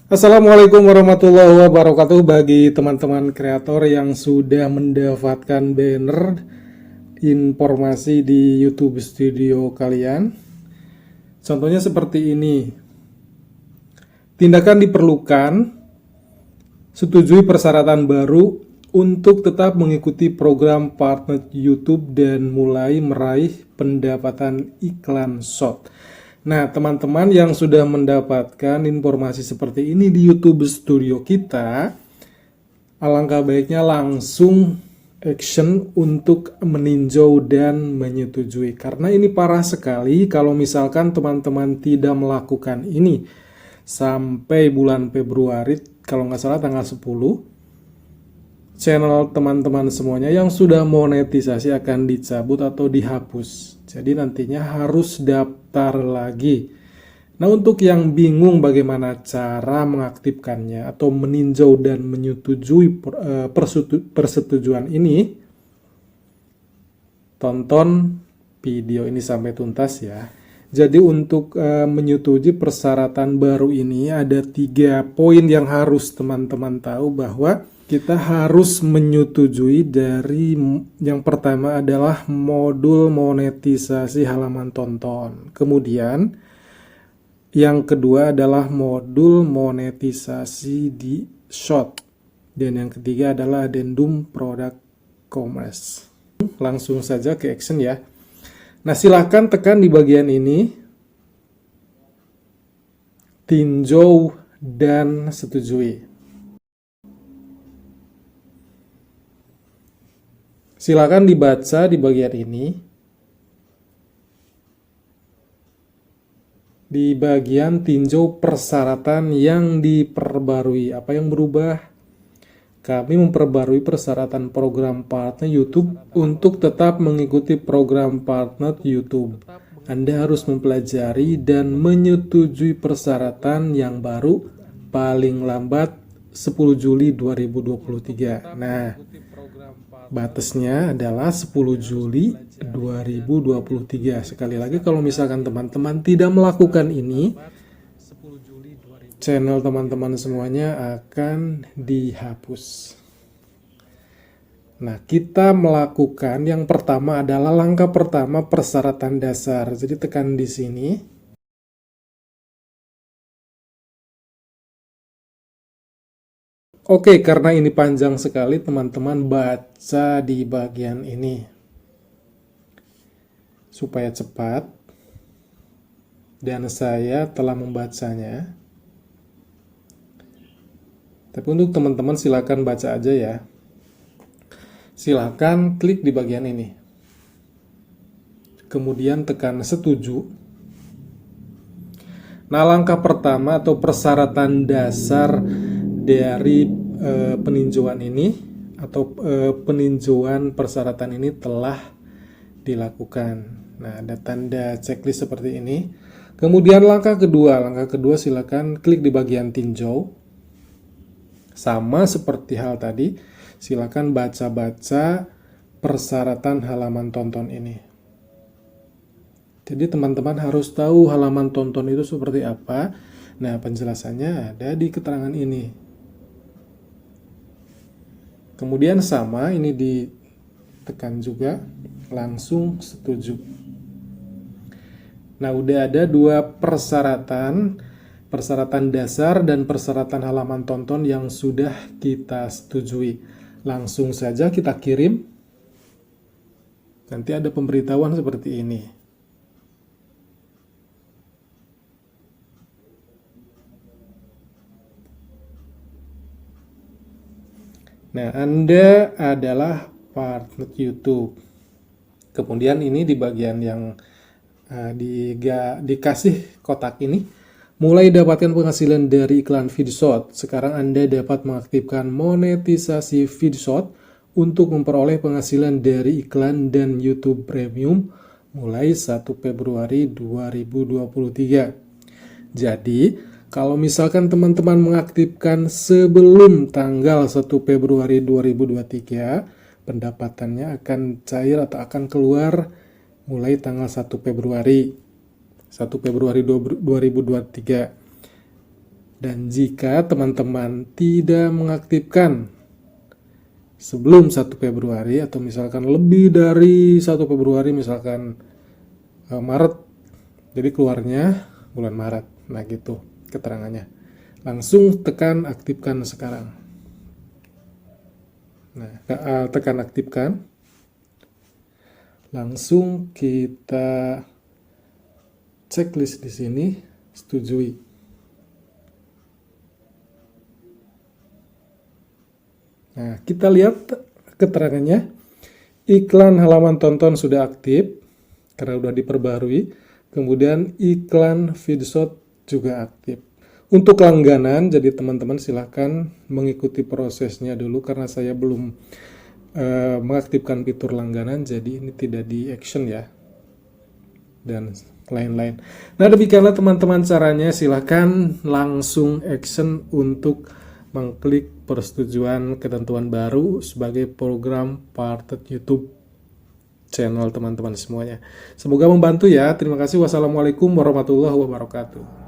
Assalamualaikum warahmatullahi wabarakatuh bagi teman-teman kreator yang sudah mendapatkan banner informasi di YouTube Studio kalian. Contohnya seperti ini. Tindakan diperlukan, setujui persyaratan baru untuk tetap mengikuti program partner YouTube dan mulai meraih pendapatan iklan short. Nah, teman-teman yang sudah mendapatkan informasi seperti ini di YouTube Studio kita, alangkah baiknya langsung action untuk meninjau dan menyetujui. Karena ini parah sekali kalau misalkan teman-teman tidak melakukan ini sampai bulan Februari, kalau nggak salah tanggal 10, channel teman-teman semuanya yang sudah monetisasi akan dicabut atau dihapus. Jadi nantinya harus daftar lagi. Nah, untuk yang bingung bagaimana cara mengaktifkannya atau meninjau dan menyetujui persetujuan ini, tonton video ini sampai tuntas ya. Jadi untuk menyetujui persyaratan baru ini ada 3 poin yang harus teman-teman tahu, bahwa kita harus menyetujui dari yang pertama adalah modul monetisasi halaman tonton. Kemudian yang kedua adalah modul monetisasi di short. Dan yang ketiga adalah addendum product commerce. Langsung saja ke action ya. Nah, silahkan tekan di bagian ini, tinjau dan setujui. Silakan dibaca di bagian ini. Di bagian tinjau persyaratan yang diperbarui. Apa yang berubah? Kami memperbarui persyaratan program partner YouTube untuk tetap mengikuti program partner YouTube. Anda harus mempelajari dan menyetujui persyaratan yang baru paling lambat 10 Juli 2023. Nah, batasnya adalah 10 Juli 2023. Sekali lagi, kalau misalkan teman-teman tidak melakukan ini, channel teman-teman semuanya akan dihapus. Nah, kita melakukan yang pertama adalah langkah pertama persyaratan dasar. Jadi tekan di sini. Oke, karena ini panjang sekali, teman-teman baca di bagian ini supaya cepat, dan saya telah membacanya. Tapi untuk teman-teman silakan baca aja ya. Silakan klik di bagian ini, kemudian tekan setuju. Nah, langkah pertama atau persyaratan dasar dari peninjauan ini atau peninjauan persyaratan ini telah dilakukan. Nah, ada tanda checklist seperti ini. Kemudian langkah kedua silakan klik di bagian tinjau. Sama seperti hal tadi, silakan baca-baca persyaratan halaman tonton ini. Jadi teman-teman harus tahu halaman tonton itu seperti apa. Nah, penjelasannya ada di keterangan ini. Kemudian sama, ini ditekan juga, langsung setuju. Nah, udah ada 2 persyaratan dasar dan persyaratan halaman tonton yang sudah kita setujui. Langsung saja kita kirim. Nanti ada pemberitahuan seperti ini. Nah, Anda adalah partner YouTube. Kemudian ini di bagian yang dikasih kotak ini, mulai dapatkan penghasilan dari iklan VidShot. Sekarang Anda dapat mengaktifkan monetisasi VidShot untuk memperoleh penghasilan dari iklan dan YouTube Premium mulai 1 Februari 2023. Jadi, kalau misalkan teman-teman mengaktifkan sebelum tanggal 1 Februari 2023, pendapatannya akan cair atau akan keluar mulai tanggal 1 Februari 2023. Dan jika teman-teman tidak mengaktifkan sebelum 1 Februari atau misalkan lebih dari 1 Februari, misalkan Maret, jadi keluarnya bulan Maret. Nah gitu keterangannya. Langsung tekan aktifkan sekarang. Nah, tekan aktifkan. Langsung kita checklist di sini, setujui. Nah, kita lihat keterangannya. Iklan halaman tonton sudah aktif karena sudah diperbarui. Kemudian iklan feedshot juga aktif. Untuk langganan, jadi teman-teman silahkan mengikuti prosesnya dulu karena saya belum mengaktifkan fitur langganan, jadi ini tidak di action ya. Dan lain-lain. Nah, demikianlah teman-teman caranya. Silahkan langsung action untuk mengklik persetujuan ketentuan baru sebagai program partner YouTube channel teman-teman semuanya. Semoga membantu ya. Terima kasih. Wassalamualaikum warahmatullahi wabarakatuh.